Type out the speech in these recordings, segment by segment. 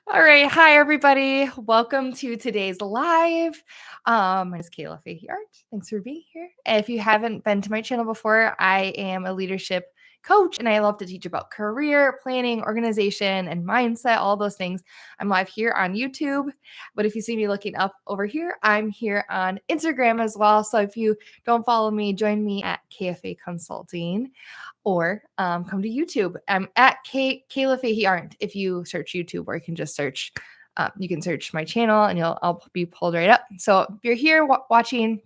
All right. Hi, everybody. Welcome to today's live. My name is Kayla Fahey-Ahrndt. Thanks for being here. If you haven't been to my channel before, I am a leadership coach and I love to teach about career planning, organization, and mindset, all those things. I'm live here on YouTube. But if you see me looking up over here, I'm here on Instagram as well. So if you don't follow me, join me at KFA Consulting or come to YouTube. I'm at Kayla Fahey-Ahrndt if you search YouTube, or you can just search. You can search my channel, and I'll be pulled right up. So if you're here watching,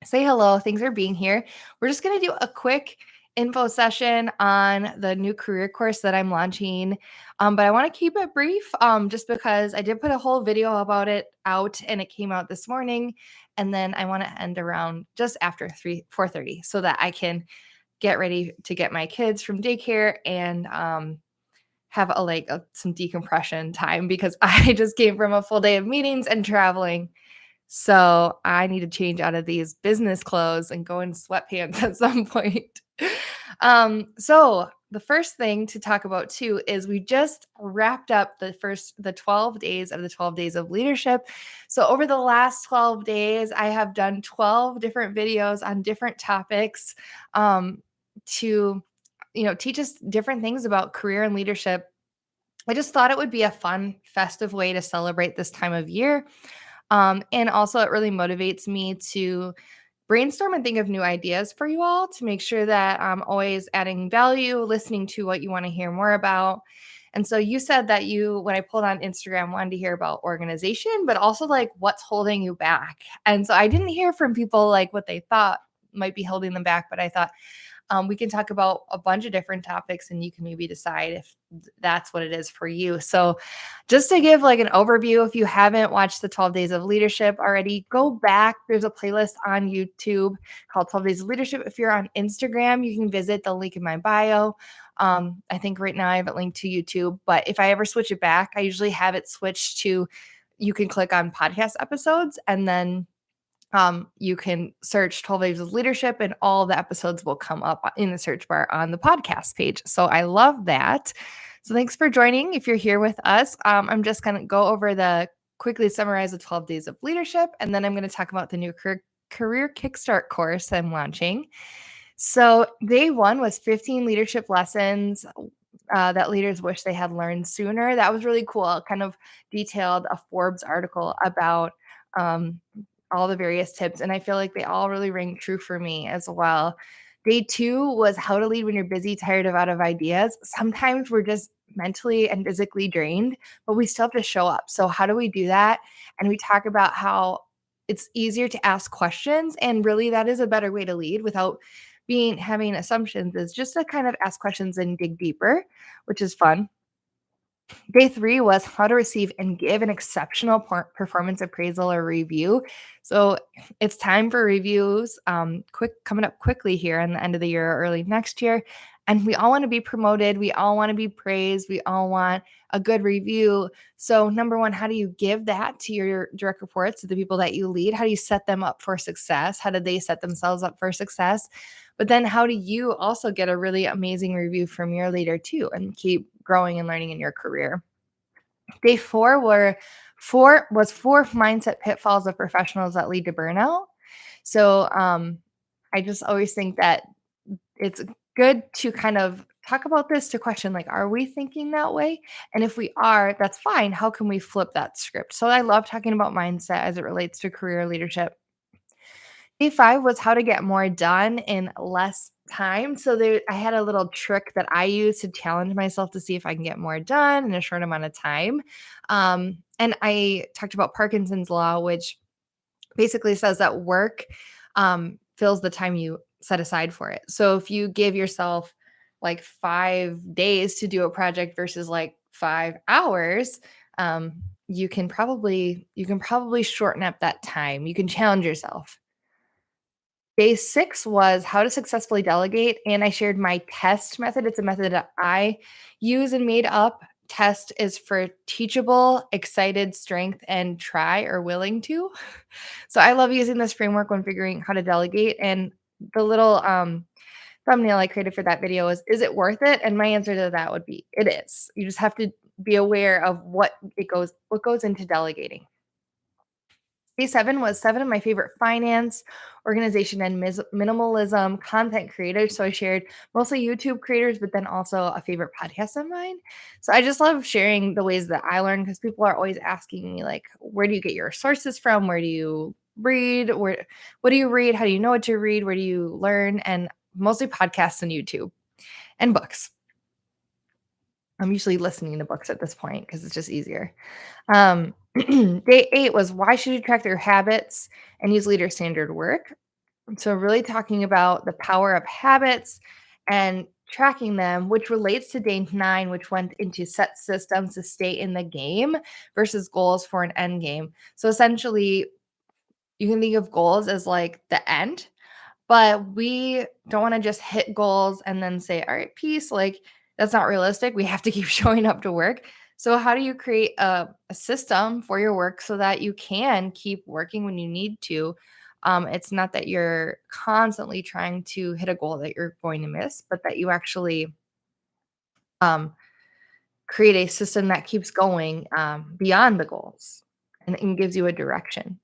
say hello. Thanks for being here. We're just gonna do a quick info session on the new career course that I'm launching. But I want to keep it brief, just because I did put a whole video about it out, and it came out this morning. And then I want to end around just after 4:30, so that I can get ready to get my kids from daycare and have some decompression time because I just came from a full day of meetings and traveling. So I need to change out of these business clothes and go in sweatpants at some point. So the first thing to talk about too is we just wrapped up the 12 days of the 12 days of leadership. So over the last 12 days, I have done 12 different videos on different topics to teach us different things about career and leadership. I just thought it would be a fun, festive way to celebrate this time of year. And also, it really motivates me to brainstorm and think of new ideas for you all to make sure that I'm always adding value, listening to what you want to hear more about. And so you said that when I pulled on Instagram, wanted to hear about organization, but also like what's holding you back. And so I didn't hear from people like what they thought might be holding them back, but I thought we can talk about a bunch of different topics and you can maybe decide if that's what it is for you. So, just to give like an overview, if you haven't watched the 12 Days of Leadership already, go back. There's a playlist on YouTube called 12 Days of Leadership. If you're on Instagram, you can visit the link in my bio. I think right now I have it linked to YouTube, but if I ever switch it back, I usually have it switched to you can click on podcast episodes and then you can search 12 Days of Leadership and all the episodes will come up in the search bar on the podcast page. So I love that. So thanks for joining. If you're here with us, I'm just going to go over quickly summarize the 12 Days of Leadership, and then I'm going to talk about the new career Kickstart course I'm launching. So day one was 15 leadership lessons that leaders wish they had learned sooner. That was really cool. It kind of detailed a Forbes article about all the various tips, and I feel like they all really ring true for me as well. Day two was how to lead when you're busy, tired, of out of ideas. Sometimes we're just mentally and physically drained, but we still have to show up. So how do we do that? And we talk about how it's easier to ask questions, and really that is a better way to lead without having assumptions, is just to kind of ask questions and dig deeper, which is fun. Day three was how to receive and give an exceptional performance appraisal or review. So it's time for reviews, coming up quickly here in the end of the year or early next year. And we all want to be promoted. We all want to be praised. We all want a good review. So number one, how do you give that to your direct reports, to the people that you lead? How do you set them up for success? How do they set themselves up for success? But then how do you also get a really amazing review from your leader too and keep growing and learning in your career? Day four was four mindset pitfalls of professionals that lead to burnout. So I just always think that it's good to kind of talk about this, to question like, are we thinking that way? And if we are, that's fine. How can we flip that script? So I love talking about mindset as it relates to career leadership. Day five was how to get more done in less time. So I had a little trick that I use to challenge myself to see if I can get more done in a short amount of time. And I talked about Parkinson's law, which basically says that work fills the time you set aside for it. So if you give yourself like 5 days to do a project versus like 5 hours, you can probably shorten up that time. You can challenge yourself. Day six was how to successfully delegate, and I shared my TEST method. It's a method that I use and made up. TEST is for teachable, excited, strength, and try or willing to. So I love using this framework when figuring how to delegate. And the little thumbnail I created for that video is it worth it? And my answer to that would be, it is. You just have to be aware of what goes into delegating. Day 7 was 7 of my favorite finance, organization, and minimalism content creators. So I shared mostly YouTube creators, but then also a favorite podcast of mine. So I just love sharing the ways that I learn because people are always asking me, like, where do you get your sources from? Where do you read? What do you read? How do you know what to read? Where do you learn? And mostly podcasts and YouTube and books. I'm usually listening to books at this point because it's just easier. Day 8 was why should you track their habits and use leader standard work? So, really talking about the power of habits and tracking them, which relates to day 9, which went into set systems to stay in the game versus goals for an end game. So, essentially, you can think of goals as like the end, but we don't wanna just hit goals and then say, "All right, peace," like, that's not realistic, we have to keep showing up to work. So how do you create a system for your work so that you can keep working when you need to? It's not that you're constantly trying to hit a goal that you're going to miss, but that you actually, um, create a system that keeps going, beyond the goals and gives you a direction.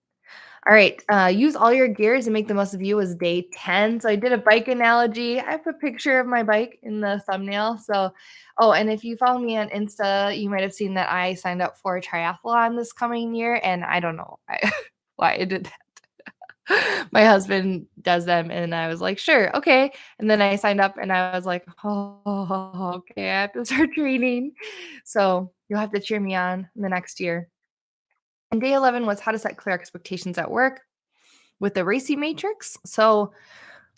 All right, use all your gears and make the most of you was day 10. So I did a bike analogy. I have a picture of my bike in the thumbnail. So, oh, and if you follow me on Insta, you might have seen that I signed up for a triathlon this coming year, and I don't know why I did that. My husband does them, and I was like, sure, okay. And then I signed up, and I was like, oh, okay, I have to start training. So you'll have to cheer me on the next year. And day 11 was how to set clear expectations at work with the RACI matrix. So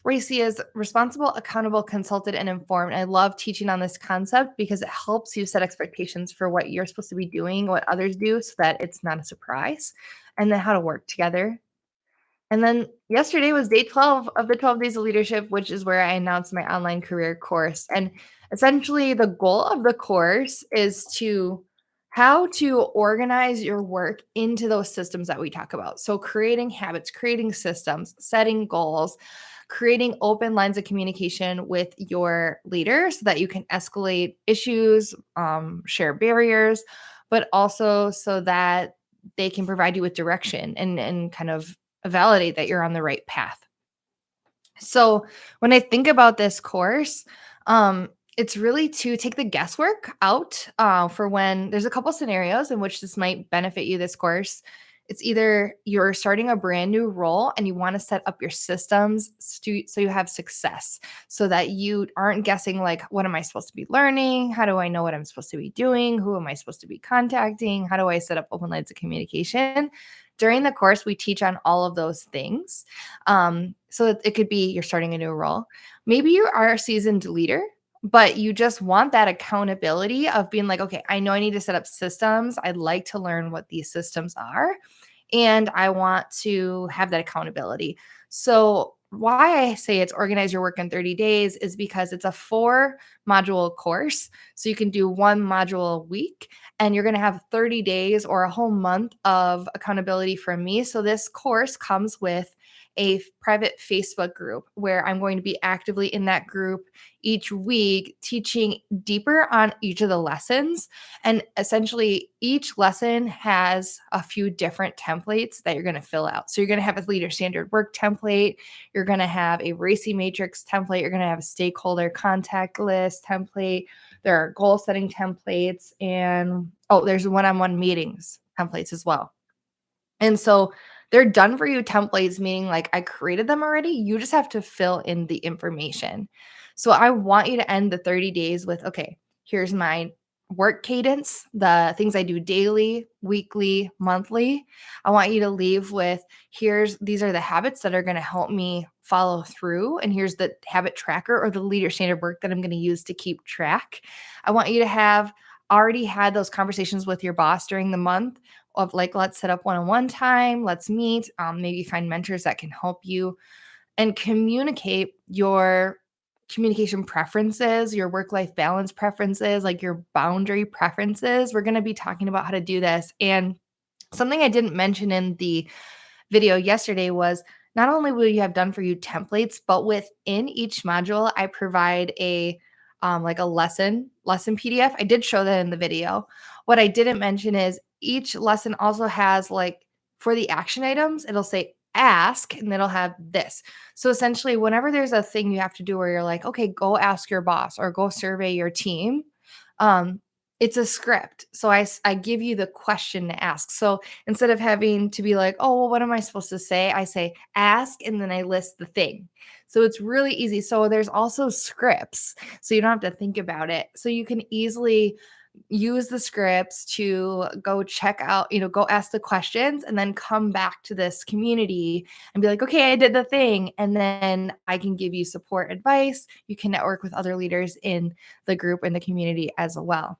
RACI is responsible, accountable, consulted, and informed. I love teaching on this concept because it helps you set expectations for what you're supposed to be doing, what others do, so that it's not a surprise, and then how to work together. And then yesterday was day 12 of the 12 days of leadership, which is where I announced my online career course. And essentially, the goal of the course is to how to organize your work into those systems that we talk about. So, creating habits, creating systems, setting goals, creating open lines of communication with your leader so that you can escalate issues, share barriers, but also so that they can provide you with direction and kind of validate that you're on the right path. So when I think about this course, it's really to take the guesswork out for when there's a couple scenarios in which this might benefit you this course. It's either you're starting a brand new role and you want to set up your systems so you have success so that you aren't guessing, like, what am I supposed to be learning? How do I know what I'm supposed to be doing? Who am I supposed to be contacting? How do I set up open lines of communication? During the course, we teach on all of those things. So it could be you're starting a new role. Maybe you are a seasoned leader, but you just want that accountability of being like, okay, I know I need to set up systems. I'd like to learn what these systems are, and I want to have that accountability. So, why I say it's organize your work in 30 days is because it's a 4 module course. So, you can do one module a week, and you're going to have 30 days or a whole month of accountability from me. So, this course comes with a private Facebook group where I'm going to be actively in that group each week, teaching deeper on each of the lessons. And essentially, each lesson has a few different templates that you're going to fill out. So, you're going to have a leader standard work template, you're going to have a RACI matrix template, you're going to have a stakeholder contact list template, there are goal setting templates, and there's one on one meetings templates as well. And so they're done for you templates, meaning like I created them already. You just have to fill in the information. So I want you to end the 30 days with, okay, here's my work cadence, the things I do daily, weekly, monthly. I want you to leave with, these are the habits that are going to help me follow through. And here's the habit tracker or the leader standard work that I'm going to use to keep track. I want you to have already had those conversations with your boss during the month of like, let's set up one-on-one time, let's meet, maybe find mentors that can help you and communicate your communication preferences, your work-life balance preferences, like your boundary preferences. We're going to be talking about how to do this. And something I didn't mention in the video yesterday was not only will you have done for you templates, but within each module, I provide a like a lesson PDF. I did show that in the video. What I didn't mention is each lesson also has like for the action items, it'll say ask and it'll have this. So essentially, whenever there's a thing you have to do where you're like, okay, go ask your boss or go survey your team, um, it's a script. So I give you the question to ask. So instead of having to be like, oh, well, what am I supposed to say? I say ask and then I list the thing. So it's really easy. So there's also scripts. So you don't have to think about it. So you can easily use the scripts to go check out, go ask the questions and then come back to this community and be like, okay, I did the thing. And then I can give you support advice. You can network with other leaders in the group and the community as well.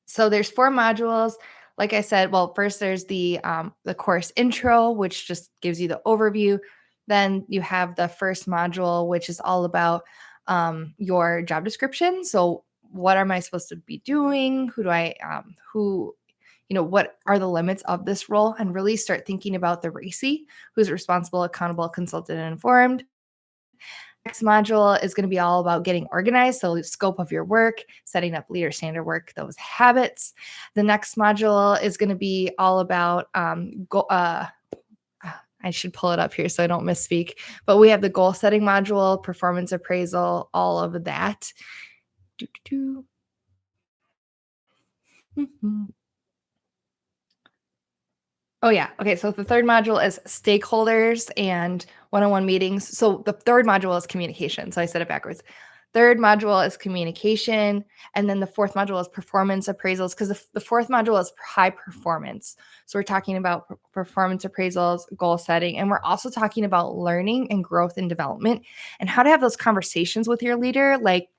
So there's 4 modules. Like I said, well, first there's the course intro, which just gives you the overview. Then you have the first module, which is all about your job description. So what am I supposed to be doing? What are the limits of this role? And really start thinking about the RACI, who's responsible, accountable, consulted, and informed. Next module is going to be all about getting organized. So, scope of your work, setting up leader standard work, those habits. The next module is going to be all about I should pull it up here so I don't misspeak. But we have the goal setting module, performance appraisal, all of that. Oh, yeah. Okay. So the third module is stakeholders and one-on-one meetings. So the third module is communication. So I said it backwards. Third module is communication. And then the fourth module is performance appraisals because the fourth module is high performance. So we're talking about performance appraisals, goal setting, and we're also talking about learning and growth and development and how to have those conversations with your leader. Like,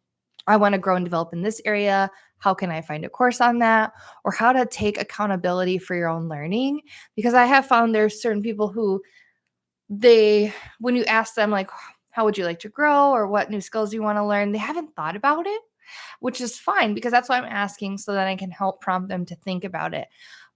I want to grow and develop in this area. How can I find a course on that? Or how to take accountability for your own learning? Because I have found there's certain people who when you ask them, like, how would you like to grow or what new skills do you want to learn, they haven't thought about it, which is fine because that's why I'm asking so that I can help prompt them to think about it.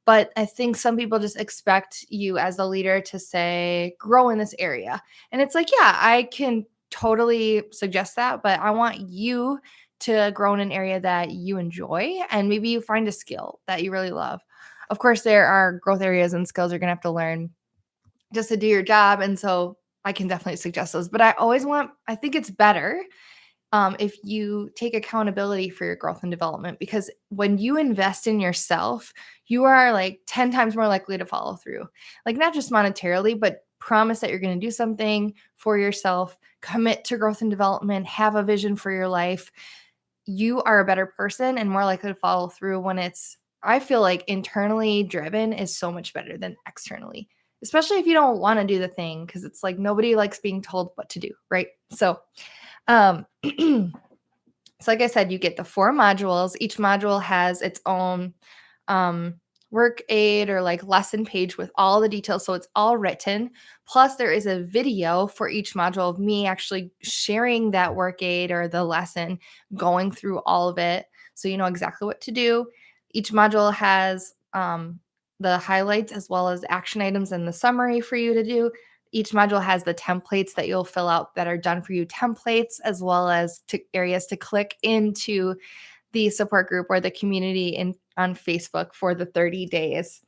But I think some people just expect you as a leader to say, grow in this area. And it's like, yeah, I can totally suggest that, but I want you to grow in an area that you enjoy and maybe you find a skill that you really love. Of course, there are growth areas and skills you're going to have to learn just to do your job. And so I can definitely suggest those. But I think it's better if you take accountability for your growth and development, because when you invest in yourself, you are like 10 times more likely to follow through. Like, not just monetarily, but promise that you're going to do something for yourself, commit to growth and development, have a vision for your life. You are a better person and more likely to follow through when I feel like internally driven is so much better than externally, especially if you don't want to do the thing, because it's like nobody likes being told what to do, right? So, so like I said, you get the 4 modules. Each module has its own work aid or like lesson page with all the details. So it's all written. Plus, there is a video for each module of me actually sharing that work aid or the lesson, going through all of it. So you know exactly what to do. Each module has the highlights as well as action items and the summary for you to do. Each module has the templates that you'll fill out that are done for you templates, as well as areas to click into the support group or the community on Facebook for the 30 days.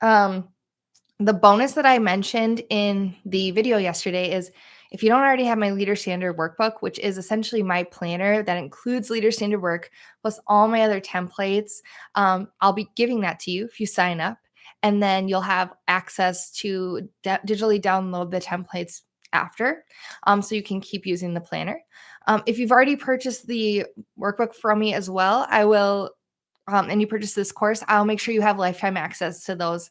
The bonus that I mentioned in the video yesterday is if you don't already have my Leader Standard workbook, which is essentially my planner that includes Leader Standard work plus all my other templates, I'll be giving that to you if you sign up. And then you'll have access to digitally download the templates after, so you can keep using the planner. If you've already purchased the workbook from me as well, I will and you purchase this course, I'll make sure you have lifetime access to those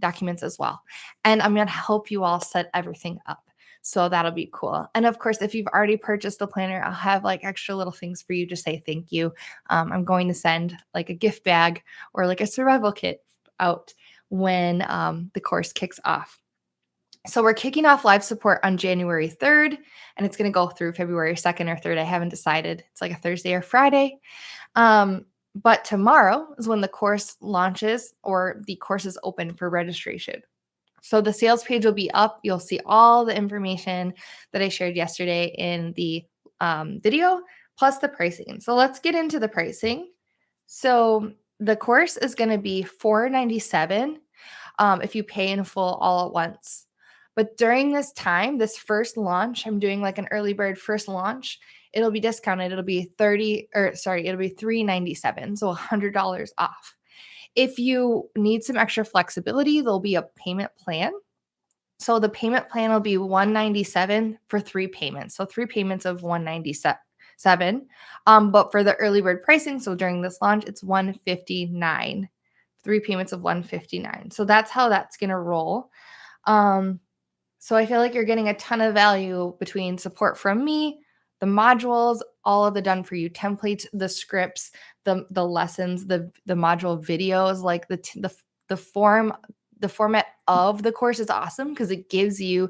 documents as well. And I'm going to help you all set everything up. So that'll be cool. And of course, if you've already purchased the planner, I'll have like extra little things for you to say thank you. I'm going to send like a gift bag or like a survival kit out when the course kicks off. So we're kicking off live support on January 3rd, and it's going to go through February 2nd or 3rd. I haven't decided. It's like a Thursday or Friday. But tomorrow is when the course launches or the course is open for registration. So the sales page will be up. You'll see all the information that I shared yesterday in the video, plus the pricing. So let's get into the pricing. So the course is going to be $497 if you pay in full all at once. But during this time, this first launch, I'm doing like an early bird first launch. It'll be discounted. It'll be 30 or sorry, it'll be 397, so $100 off. If you need some extra flexibility, there'll be a payment plan. So the payment plan will be 197 for 3 payments. So 3 payments of 197. But for the early bird pricing, so during this launch, it's 159. 3 payments of 159. So that's how that's going to roll. So I feel like you're getting a ton of value between support from me, the modules, all of the done for you templates, the scripts, the lessons, the module videos, like the format of the course is awesome because it gives you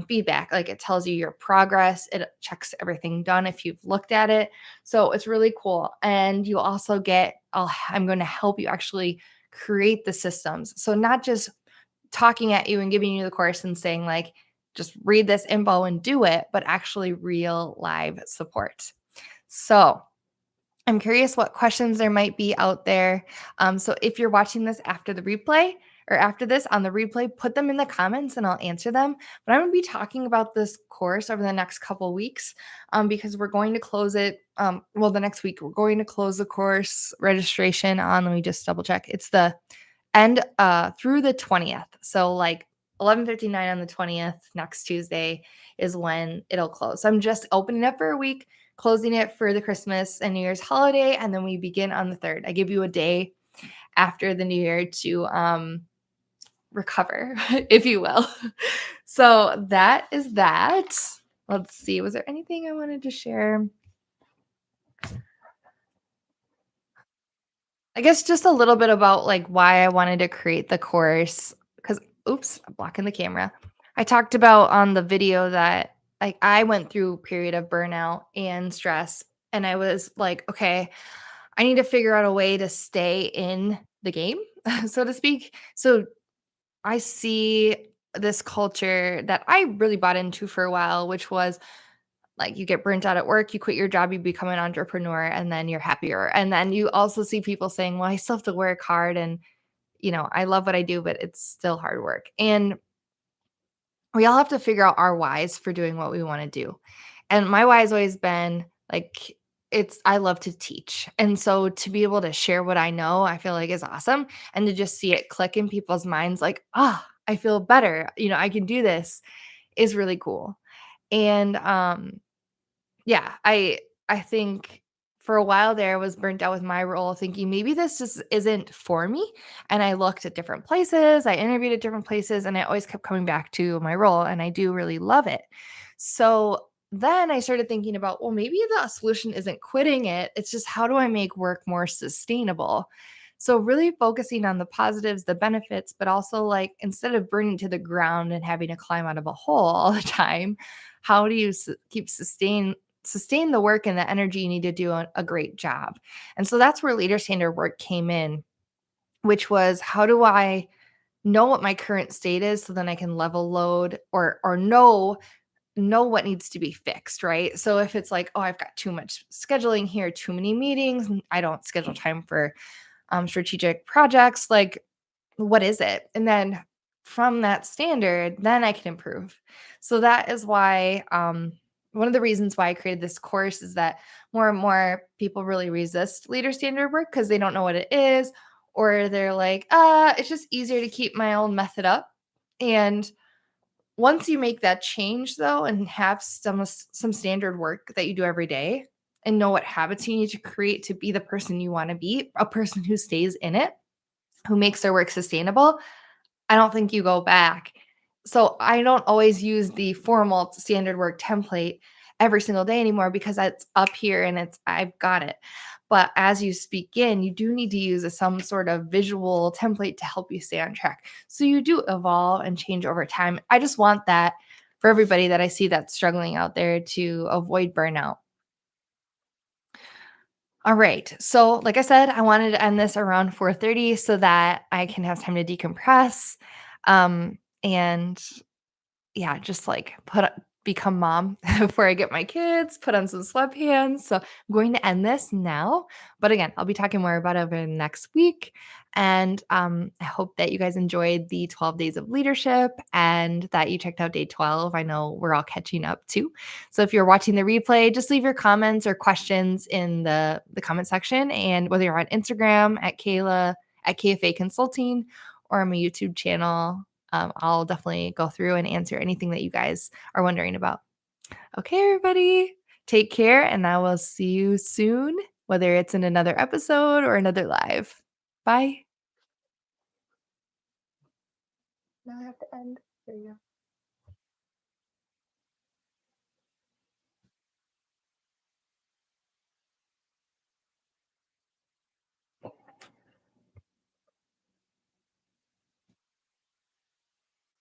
feedback. Like it tells you your progress. It checks everything done if you've looked at it. So it's really cool. And you also get, I'm going to help you actually create the systems. So not just talking at you and giving you the course and saying like, just read this info and do it, but actually real live support. So I'm curious what questions there might be out there. So if you're watching this after the replay or after this on the replay, put them in the comments and I'll answer them. But I'm going to be talking about this course over the next couple of weeks because we're going to close it. The next week, we're going to close the course registration on, let me just double check. It's the end through the 20th. So like 11:59 on the 20th, next Tuesday is when it'll close. So I'm just opening up for a week, closing it for the Christmas and New Year's holiday, and then we begin on the 3rd. I give you a day after the New Year to recover, if you will. So that is that. Let's see. Was there anything I wanted to share? I guess just a little bit about like why I wanted to create the course because oops, I'm blocking the camera. I talked about on the video that like I went through a period of burnout and stress and I was like, okay, I need to figure out a way to stay in the game, so to speak. So I see this culture that I really bought into for a while, which was like you get burnt out at work, you quit your job, you become an entrepreneur, and then you're happier. And then you also see people saying, well, I still have to work hard and, I love what I do, but it's still hard work. And we all have to figure out our whys for doing what we want to do. And my why has always been like, I love to teach. And so to be able to share what I know, I feel like is awesome. And to just see it click in people's minds, like, I feel better. I can do this is really cool. And, yeah, I think for a while there I was burnt out with my role thinking maybe this just isn't for me. And I looked at different places, I interviewed at different places, and I always kept coming back to my role and I do really love it. So then I started thinking about, well, maybe the solution isn't quitting it. It's just how do I make work more sustainable? So really focusing on the positives, the benefits, but also like instead of burning to the ground and having to climb out of a hole all the time, how do you keep sustain the work and the energy you need to do a great job. And so that's where leader standard work came in, which was how do I know what my current state is so then I can level load or know what needs to be fixed, right? So if it's like, oh, I've got too much scheduling here, too many meetings, and I don't schedule time for strategic projects, like what is it? And then from that standard, then I can improve. So that is why one of the reasons why I created this course is that more and more people really resist leader standard work because they don't know what it is, or they're like, it's just easier to keep my own method up. And once you make that change though, and have some standard work that you do every day and know what habits you need to create to be the person you want to be, a person who stays in it, who makes their work sustainable, I don't think you go back. So I don't always use the formal standard work template every single day anymore because it's up here and I've got it. But as you speak in, you do need to use some sort of visual template to help you stay on track. So you do evolve and change over time. I just want that for everybody that I see that's struggling out there to avoid burnout. All right. So, like I said, I wanted to end this around 4:30 so that I can have time to decompress. And yeah, just like become mom before I get my kids, put on some sweatpants. So I'm going to end this now. But again, I'll be talking more about it over the next week. And I hope that you guys enjoyed the 12 days of leadership and that you checked out day 12. I know we're all catching up too. So if you're watching the replay, just leave your comments or questions in the comment section. And whether you're on Instagram at Kayla at KFA Consulting or on my YouTube channel, I'll definitely go through and answer anything that you guys are wondering about. Okay, everybody, take care, and I will see you soon, whether it's in another episode or another live. Bye. Now I have to end. There you go.